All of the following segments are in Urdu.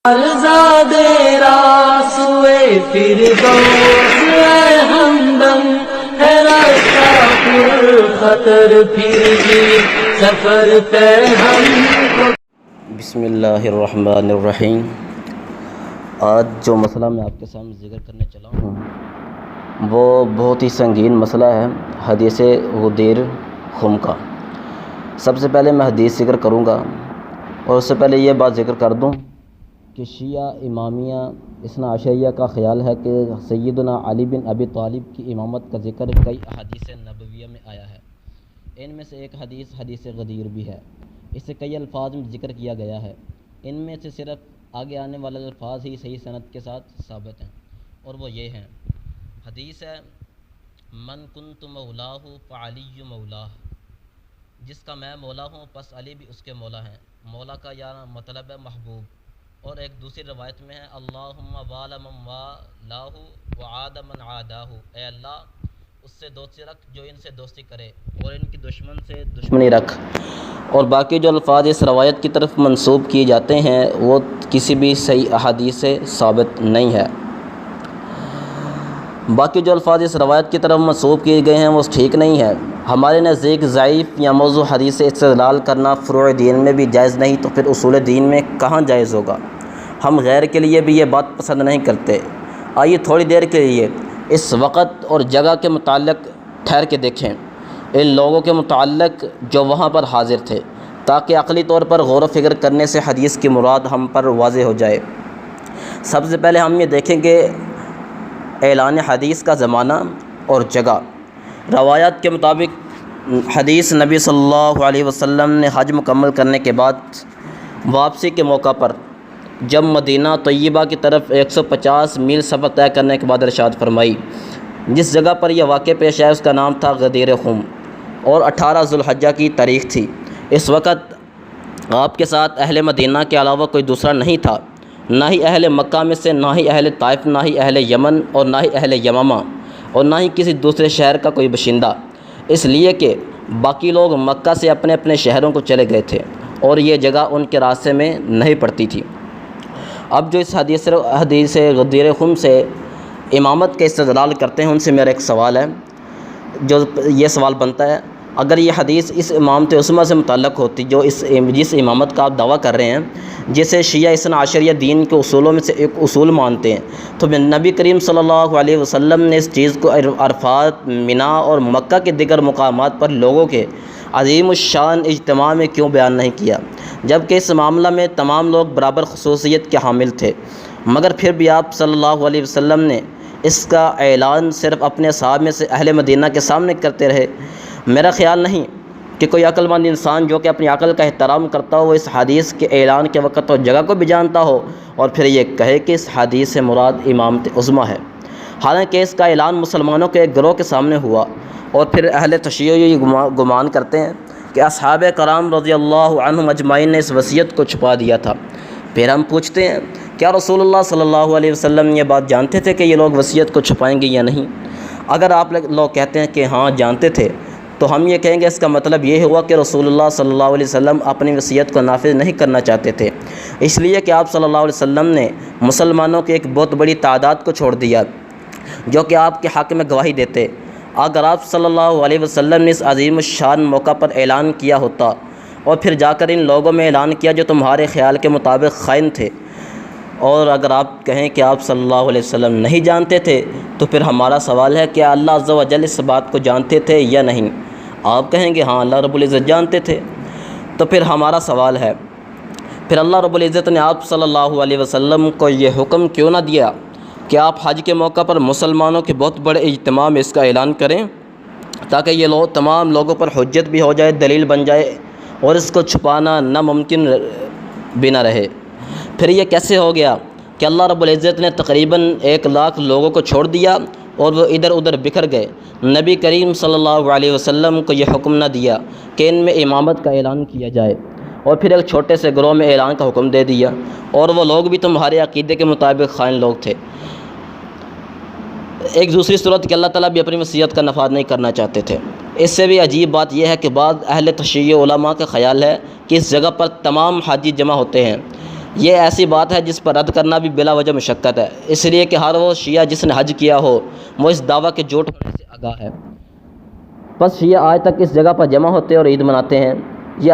الزادے راسوئے فردوس ہے ہمدم ہے راستہ پر خطر پھر بھی سفر پہ ہم کو۔ بسم اللہ الرحمن الرحیم۔ آج جو مسئلہ میں آپ کے سامنے ذکر کرنے چلا ہوں وہ بہت ہی سنگین مسئلہ ہے، حدیث غدیر خم کا۔ سب سے پہلے میں حدیث ذکر کروں گا، اور اس سے پہلے یہ بات ذکر کر دوں کہ شیعہ امامیہ اثنا عشریہ کا خیال ہے کہ سیدنا علی بن ابی طالب کی امامت کا ذکر کئی احادیث نبویہ میں آیا ہے۔ ان میں سے ایک حدیث غدیر بھی ہے، اس سے کئی الفاظ میں ذکر کیا گیا ہے۔ ان میں سے صرف آگے آنے والے الفاظ ہی صحیح سند کے ساتھ ثابت ہیں، اور وہ یہ ہیں۔ حدیث ہے، من کنت مولاہ فعلی مولاہ، جس کا میں مولا ہوں پس علی بھی اس کے مولا ہیں۔ مولا کا یہاں مطلب ہے محبوب۔ اور ایک دوسری روایت میں ہے، اللہم وال من والاہ وعاد من عاداہ، اے اللہ اس سے دوستی رکھ جو ان سے دوستی کرے، اور ان کی دشمن سے دشمنی رکھ۔ اور باقی جو الفاظ اس روایت کی طرف منسوب کیے جاتے ہیں وہ کسی بھی صحیح احادیث سے ثابت نہیں ہے۔ باقی جو الفاظ اس روایت کی طرف منسوب کیے گئے ہیں وہ ٹھیک نہیں ہے۔ ہمارے نزدیک ضعیف یا موضوع حدیث سے استدلال کرنا فروع دین میں بھی جائز نہیں، تو پھر اصول دین میں کہاں جائز ہوگا؟ ہم غیر کے لیے بھی یہ بات پسند نہیں کرتے۔ آئیے تھوڑی دیر کے لیے اس وقت اور جگہ کے متعلق ٹھہر کے دیکھیں، ان لوگوں کے متعلق جو وہاں پر حاضر تھے، تاکہ عقلی طور پر غور و فکر کرنے سے حدیث کی مراد ہم پر واضح ہو جائے۔ سب سے پہلے ہم یہ دیکھیں کہ اعلان حدیث کا زمانہ اور جگہ۔ روایات کے مطابق حدیث نبی صلی اللہ علیہ وسلم نے حج مکمل کرنے کے بعد واپسی کے موقع پر جب مدینہ طیبہ کی طرف 150 میل سفر طے کرنے کے بعد ارشاد فرمائی۔ جس جگہ پر یہ واقعہ پیش آیا اس کا نام تھا غدیر خم، اور 18 ذوالحجہ کی تاریخ تھی۔ اس وقت آپ کے ساتھ اہل مدینہ کے علاوہ کوئی دوسرا نہیں تھا، نہ ہی اہل مکہ میں سے، نہ ہی اہل طائف، نہ ہی اہل یمن، اور نہ ہی اہل یمامہ، اور نہ ہی کسی دوسرے شہر کا کوئی باشندہ، اس لیے کہ باقی لوگ مکہ سے اپنے اپنے شہروں کو چلے گئے تھے اور یہ جگہ ان کے راستے میں نہیں پڑتی تھی۔ اب جو اس حدیث غدیر خم سے امامت کے استدلال کرتے ہیں ان سے میرا ایک سوال ہے، جو یہ سوال بنتا ہے، اگر یہ حدیث اس امامت عظمیٰ سے متعلق ہوتی جس امامت کا آپ دعویٰ کر رہے ہیں، جسے شیعہ اثنا عشریہ دین کے اصولوں میں سے ایک اصول مانتے ہیں، تو نبی کریم صلی اللہ علیہ وسلم نے اس چیز کو عرفات، منا اور مکہ کے دیگر مقامات پر لوگوں کے عظیم الشان اجتماع میں کیوں بیان نہیں کیا، جبکہ اس معاملہ میں تمام لوگ برابر خصوصیت کے حامل تھے؟ مگر پھر بھی آپ صلی اللہ علیہ وسلم نے اس کا اعلان صرف اپنے اصحاب میں سے اہل مدینہ کے سامنے کرتے رہے۔ میرا خیال نہیں کہ کوئی عقل مند انسان جو کہ اپنی عقل کا احترام کرتا ہو وہ اس حدیث کے اعلان کے وقت اور جگہ کو بھی جانتا ہو اور پھر یہ کہے کہ اس حدیث سے مراد امامت عظمیٰ ہے، حالانکہ اس کا اعلان مسلمانوں کے ایک گروہ کے سامنے ہوا، اور پھر اہل تشیع یہ گمان کرتے ہیں کہ اصحاب کرام رضی اللہ عنہم اجمعین نے اس وصیت کو چھپا دیا تھا۔ پھر ہم پوچھتے ہیں، کیا رسول اللہ صلی اللہ علیہ وسلم یہ بات جانتے تھے کہ یہ لوگ وصیت کو چھپائیں گے یا نہیں؟ اگر آپ لوگ کہتے ہیں کہ ہاں جانتے تھے، تو ہم یہ کہیں گے اس کا مطلب یہ ہوا کہ رسول اللہ صلی اللہ علیہ وسلم اپنی وصیت کو نافذ نہیں کرنا چاہتے تھے، اس لیے کہ آپ صلی اللہ علیہ وسلم نے مسلمانوں کی ایک بہت بڑی تعداد کو چھوڑ دیا جو کہ آپ کے حق میں گواہی دیتے۔ اگر آپ صلی اللہ علیہ وسلم نے اس عظیم الشان موقع پر اعلان کیا ہوتا اور پھر جا کر ان لوگوں میں اعلان کیا جو تمہارے خیال کے مطابق خائن تھے، اور اگر آپ کہیں کہ آپ صلی اللہ علیہ وسلم نہیں جانتے تھے، تو پھر ہمارا سوال ہے کہ اللہ عز و جل اس بات کو جانتے تھے یا نہیں؟ آپ کہیں گے ہاں اللہ رب العزت جانتے تھے، تو پھر ہمارا سوال ہے، پھر اللہ رب العزت نے آپ صلی اللہ علیہ وسلم کو یہ حکم کیوں نہ دیا کہ آپ حج کے موقع پر مسلمانوں کے بہت بڑے اجتماع میں اس کا اعلان کریں، تاکہ یہ تمام لوگوں پر حجت بھی ہو جائے، دلیل بن جائے، اور اس کو چھپانا ناممکن بھی نہ رہے؟ پھر یہ کیسے ہو گیا کہ اللہ رب العزت نے تقریباً 1 لاکھ لوگوں کو چھوڑ دیا اور وہ ادھر ادھر بکھر گئے، نبی کریم صلی اللہ علیہ وسلم کو یہ حکم نہ دیا کہ ان میں امامت کا اعلان کیا جائے، اور پھر ایک چھوٹے سے گروہ میں اعلان کا حکم دے دیا، اور وہ لوگ بھی تمہارے عقیدے کے مطابق خائن لوگ تھے؟ ایک دوسری صورت کہ اللہ تعالیٰ بھی اپنی وصیت کا نفاذ نہیں کرنا چاہتے تھے۔ اس سے بھی عجیب بات یہ ہے کہ بعض اہل تشیع علماء کا خیال ہے کہ اس جگہ پر تمام حاجی جمع ہوتے ہیں، یہ ایسی بات ہے جس پر رد کرنا بھی بلا وجہ مشقت ہے، اس لیے کہ ہر وہ شیعہ جس نے حج کیا ہو وہ اس دعویٰ کے جھوٹ ہونے سے آگاہ ہے۔ بس شیعہ آج تک اس جگہ پر جمع ہوتے اور عید مناتے ہیں، یہ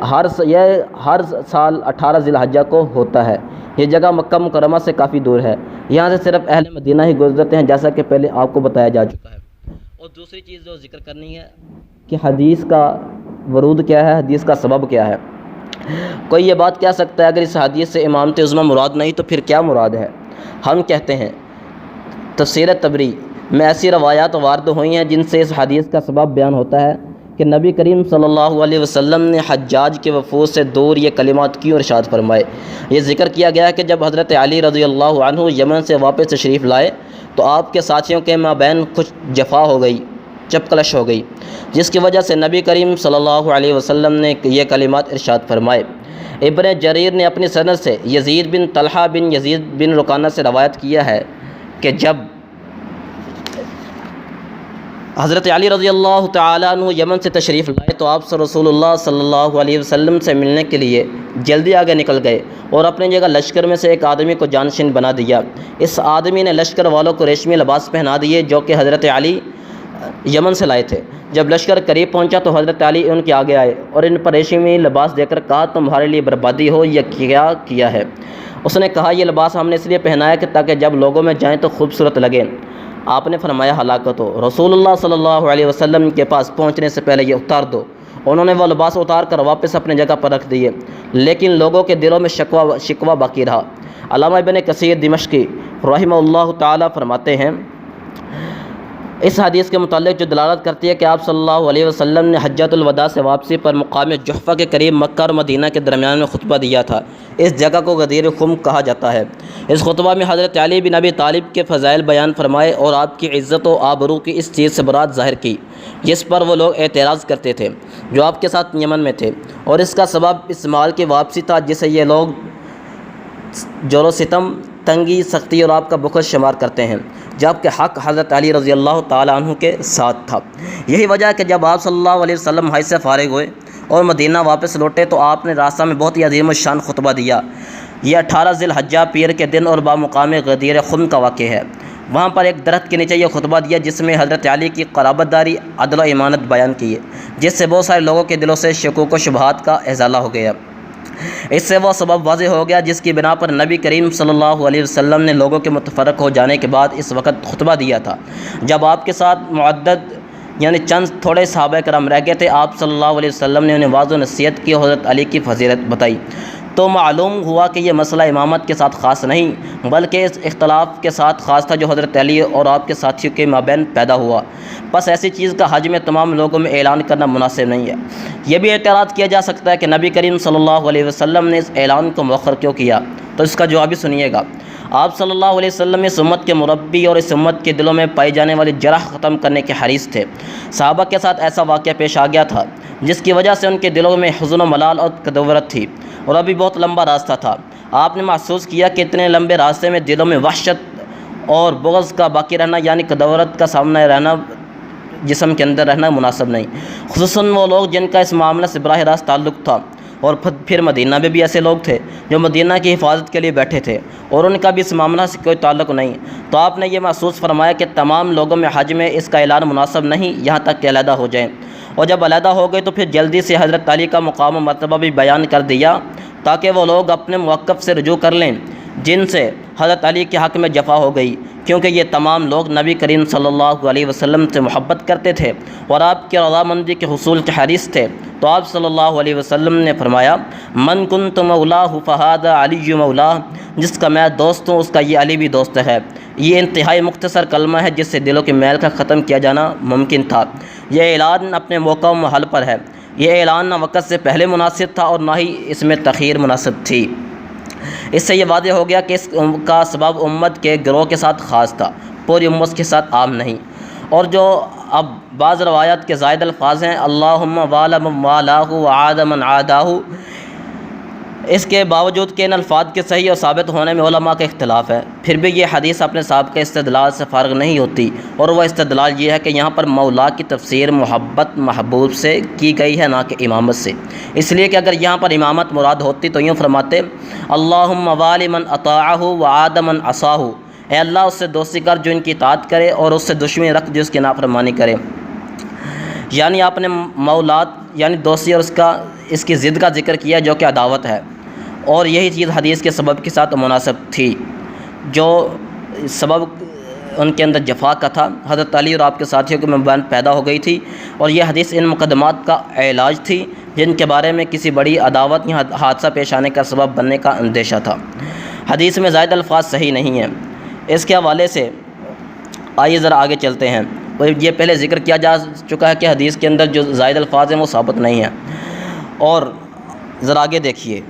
ہر سال 18 ذی الحجہ کو ہوتا ہے۔ یہ جگہ مکہ مکرمہ سے کافی دور ہے، یہاں سے صرف اہل مدینہ ہی گزرتے ہیں، جیسا کہ پہلے آپ کو بتایا جا چکا ہے۔ اور دوسری چیز جو ذکر کرنی ہے کہ حدیث کا ورود کیا ہے، حدیث کا سبب کیا ہے۔ کوئی یہ بات کہہ سکتا ہے اگر اس حدیث سے امامت عظمیٰ مراد نہیں تو پھر کیا مراد ہے؟ ہم کہتے ہیں تفسیر طبری میں ایسی روایات وارد ہوئی ہیں جن سے اس حدیث کا سبب بیان ہوتا ہے کہ نبی کریم صلی اللہ علیہ وسلم نے حجاج کے وفود سے دور یہ کلمات کیوں ارشاد فرمائے۔ یہ ذکر کیا گیا ہے کہ جب حضرت علی رضی اللہ عنہ یمن سے واپس تشریف لائے تو آپ کے ساتھیوں کے مابین کچھ جفا ہو گئی، چپکلش ہو گئی، جس کی وجہ سے نبی کریم صلی اللہ علیہ وسلم نے یہ کلمات ارشاد فرمائے۔ ابن جریر نے اپنی سند سے یزید بن طلحہ بن یزید بن رکانہ سے روایت کیا ہے کہ جب حضرت علی رضی اللہ تعالیٰ عنہ یمن سے تشریف لائے تو آپ رسول اللہ صلی اللہ علیہ وسلم سے ملنے کے لیے جلدی آگے نکل گئے اور اپنی جگہ لشکر میں سے ایک آدمی کو جانشین بنا دیا۔ اس آدمی نے لشکر والوں کو ریشمی لباس پہنا دیے جو کہ حضرت علی یمن سے لائے تھے۔ جب لشکر قریب پہنچا تو حضرت علی ان کے آگے آئے اور ان پر ریشمی لباس دے کر کہا تمہارے لیے بربادی ہو، یہ کیا کیا ہے؟ اس نے کہا یہ لباس ہم نے اس لیے پہنایا کہ تاکہ جب لوگوں میں جائیں تو خوبصورت لگیں۔ آپ نے فرمایا ہلاکت ہو، رسول اللہ صلی اللہ علیہ وسلم کے پاس پہنچنے سے پہلے یہ اتار دو۔ انہوں نے وہ لباس اتار کر واپس اپنے جگہ پر رکھ دیے، لیکن لوگوں کے دلوں میں شکوہ باقی رہا۔ علامہ ابن کثیر دمشقی رحمہ اللہ تعالیٰ فرماتے ہیں اس حدیث کے متعلق جو دلالت کرتی ہے کہ آپ صلی اللہ علیہ وسلم نے حجۃ الوداع سے واپسی پر مقام جحفہ کے قریب مکہ اور مدینہ کے درمیان میں خطبہ دیا تھا۔ اس جگہ کو غدیر خم کہا جاتا ہے۔ اس خطبہ میں حضرت علی بن ابی طالب کے فضائل بیان فرمائے اور آپ کی عزت و آبرو کی اس چیز سے برات ظاہر کی جس پر وہ لوگ اعتراض کرتے تھے جو آپ کے ساتھ یمن میں تھے، اور اس کا سبب اس مال کی واپسی تھا جسے یہ لوگ جور و ستم، تنگی، سختی اور آپ کا بخل شمار کرتے ہیں، جبکہ حق حضرت علی رضی اللہ تعالیٰ عنہ کے ساتھ تھا۔ یہی وجہ ہے کہ جب آپ صلی اللہ علیہ وسلم حج سے فارغ ہوئے اور مدینہ واپس لوٹے تو آپ نے راستہ میں بہت ہی عظیم الشان خطبہ دیا۔ یہ 18 ذی الحجہ پیر کے دن اور بامقام غدیر خم کا واقع ہے۔ وہاں پر ایک درخت کے نیچے یہ خطبہ دیا جس میں حضرت علی کی قرابت داری، عدل و امانت بیان کی ہے، جس سے بہت سارے لوگوں کے دلوں سے شکوک و شبہات کا ازالہ ہو گیا۔ اس سے وہ سبب واضح ہو گیا جس کی بنا پر نبی کریم صلی اللہ علیہ وسلم نے لوگوں کے متفرق ہو جانے کے بعد اس وقت خطبہ دیا تھا جب آپ کے ساتھ معدد یعنی چند تھوڑے صحابہ کرام رہ گئے تھے۔ آپ صلی اللہ علیہ وسلم نے انہیں واضح نصیحت کی، حضرت علی کی فضیلت بتائی، تو معلوم ہوا کہ یہ مسئلہ امامت کے ساتھ خاص نہیں بلکہ اس اختلاف کے ساتھ خاص تھا جو حضرت علی اور آپ کے ساتھیوں کے مابین پیدا ہوا۔ بس ایسی چیز کا حج میں تمام لوگوں میں اعلان کرنا مناسب نہیں ہے۔ یہ بھی اعتراض کیا جا سکتا ہے کہ نبی کریم صلی اللہ علیہ وسلم نے اس اعلان کو مؤخر کیوں کیا، تو اس کا جواب بھی سنیے گا۔ آپ صلی اللہ علیہ وسلم اس امت کے مربی اور اس امت کے دلوں میں پائی جانے والی جرح ختم کرنے کے حریص تھے۔ صحابہ کے ساتھ ایسا واقعہ پیش آ گیا تھا جس کی وجہ سے ان کے دلوں میں حزن و ملال اور کدورت تھی، اور ابھی بہت لمبا راستہ تھا۔ آپ نے محسوس کیا کہ اتنے لمبے راستے میں دلوں میں وحشت اور بغض کا باقی رہنا یعنی کدورت کا سامنا رہنا، جسم کے اندر رہنا مناسب نہیں، خصوصاً وہ لوگ جن کا اس معاملہ سے براہ راست تعلق تھا۔ اور پھر مدینہ میں بھی ایسے لوگ تھے جو مدینہ کی حفاظت کے لیے بیٹھے تھے اور ان کا بھی اس معاملہ سے کوئی تعلق نہیں۔ تو آپ نے یہ محسوس فرمایا کہ تمام لوگوں میں حج میں اس کا اعلان مناسب نہیں یہاں تک کہ علیحدہ ہو جائیں، اور جب علیحدہ ہو گئے تو پھر جلدی سے حضرت علی کا مقام و مرتبہ بھی بیان کر دیا تاکہ وہ لوگ اپنے موقف سے رجوع کر لیں جن سے حضرت علی کے حق میں جفا ہو گئی، کیونکہ یہ تمام لوگ نبی کریم صلی اللہ علیہ وسلم سے محبت کرتے تھے اور آپ کی رضامندی کے حصول کے حریص تھے۔ تو آپ صلی اللہ علیہ وسلم نے فرمایا من کنت مولاہ فہذا علی مولاہ، جس کا میں دوست ہوں اس کا یہ علی بھی دوست ہے۔ یہ انتہائی مختصر کلمہ ہے جس سے دلوں کے میل کا ختم کیا جانا ممکن تھا۔ یہ اعلان اپنے موقع و محل پر ہے۔ یہ اعلان نہ وقت سے پہلے مناسب تھا اور نہ ہی اس میں تاخیر مناسب تھی۔ اس سے یہ واضح ہو گیا کہ اس کا سبب امت کے گروہ کے ساتھ خاص تھا، پوری امت کے ساتھ عام نہیں۔ اور جو اب بعض روایات کے زائد الفاظ ہیں اللہم والا من والاہ وعاد من عاداہ، اس کے باوجود کہ ان الفاظ کے صحیح اور ثابت ہونے میں علماء کا اختلاف ہے، پھر بھی یہ حدیث اپنے سابقہ استدلال سے فارغ نہیں ہوتی، اور وہ استدلال یہ ہے کہ یہاں پر مولا کی تفسیر محبت محبوب سے کی گئی ہے، نہ کہ امامت سے، اس لیے کہ اگر یہاں پر امامت مراد ہوتی تو یوں فرماتے اللہم والی من اطاعہ وعاد من عصاہ، اے اللہ اس سے دوستی کر جو ان کی اطاعت کرے اور اس سے دشمنی رکھ جو اس کی نافرمانی کرے، یعنی آپ نے مولات یعنی دوستی اور اس کی ضد کا ذکر کیا جو کہ عداوت ہے، اور یہی چیز حدیث کے سبب کے ساتھ مناسب تھی، جو سبب ان کے اندر جفا کا تھا، حضرت علی اور آپ کے ساتھیوں کے مابین پیدا ہو گئی تھی، اور یہ حدیث ان مقدمات کا علاج تھی جن کے بارے میں کسی بڑی عداوت یا حادثہ پیش آنے کا سبب بننے کا اندیشہ تھا۔ حدیث میں زائد الفاظ صحیح نہیں ہیں، اس کے حوالے سے آئیے ذرا آگے چلتے ہیں۔ یہ پہلے ذکر کیا جا چکا ہے کہ حدیث کے اندر جو زائد الفاظ ہیں وہ ثابت نہیں ہیں، اور ذرا آگے دیکھیے۔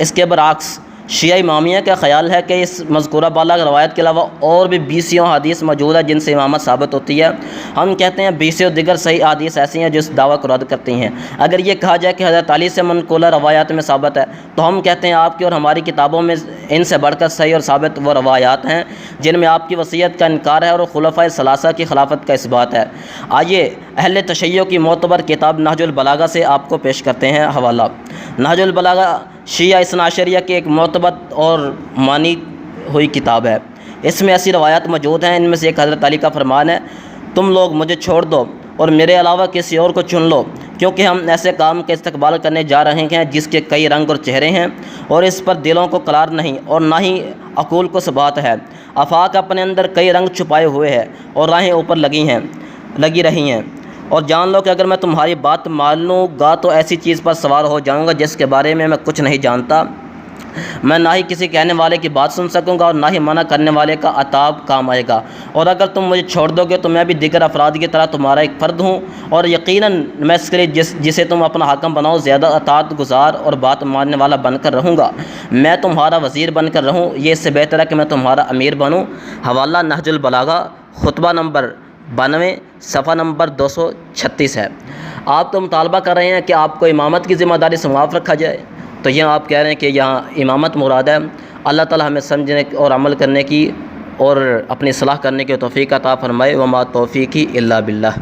اس کے برعکس شیعہ امامیہ کا خیال ہے کہ اس مذکورہ بالا روایت کے علاوہ اور بھی 20 حدیث موجود ہیں جن سے امامت ثابت ہوتی ہے۔ ہم کہتے ہیں 20 دیگر صحیح حدیث ایسی ہیں جو اس دعویٰ کو رد کرتی ہیں۔ اگر یہ کہا جائے کہ حضرت علی سے منقولہ روایات میں ثابت ہے تو ہم کہتے ہیں آپ کی اور ہماری کتابوں میں ان سے بڑھ کر صحیح اور ثابت وہ روایات ہیں جن میں آپ کی وصیت کا انکار ہے اور خلفائے ثلاثہ کی خلافت کا اثبات ہے۔ آئیے اہل تشیع کی معتبر کتاب نہج البلاغہ سے آپ کو پیش کرتے ہیں حوالہ۔ نہج البلاغہ شیعہ اثنا عشریہ کی ایک معتبر اور مانی ہوئی کتاب ہے۔ اس میں ایسی روایات موجود ہیں، ان میں سے ایک حضرت علی کا فرمان ہے تم لوگ مجھے چھوڑ دو اور میرے علاوہ کسی اور کو چن لو، کیونکہ ہم ایسے کام کا استقبال کرنے جا رہے ہیں جس کے کئی رنگ اور چہرے ہیں اور اس پر دلوں کو قرار نہیں اور نہ ہی عقول کو ثبات ہے۔ آفاق اپنے اندر کئی رنگ چھپائے ہوئے ہیں اور راہیں اوپر لگی رہی ہیں، اور جان لو کہ اگر میں تمہاری بات مان لوں گا تو ایسی چیز پر سوار ہو جاؤں گا جس کے بارے میں کچھ نہیں جانتا۔ میں نہ ہی کسی کہنے والے کی بات سن سکوں گا اور نہ ہی منع کرنے والے کا عتاب کام آئے گا، اور اگر تم مجھے چھوڑ دو گے تو میں بھی دیگر افراد کی طرح تمہارا ایک فرد ہوں، اور یقیناً میں اس کے لیے جسے تم اپنا حاکم بناؤ زیادہ اطاعت گزار اور بات ماننے والا بن کر رہوں گا۔ میں تمہارا وزیر بن کر رہوں، یہ اس سے بہتر ہے کہ میں تمہارا امیر بنوں۔ حوالہ نہج البلاغہ، خطبہ نمبر 92، صفحہ نمبر 236 ہے۔ آپ تو مطالبہ کر رہے ہیں کہ آپ کو امامت کی ذمہ داری سے معاف رکھا جائے، تو یہاں آپ کہہ رہے ہیں کہ یہاں امامت مراد ہے۔ اللہ تعالی ہمیں سمجھنے اور عمل کرنے کی اور اپنی اصلاح کرنے کی توفیق عطا فرمائے۔ وما توفیقی الا باللہ۔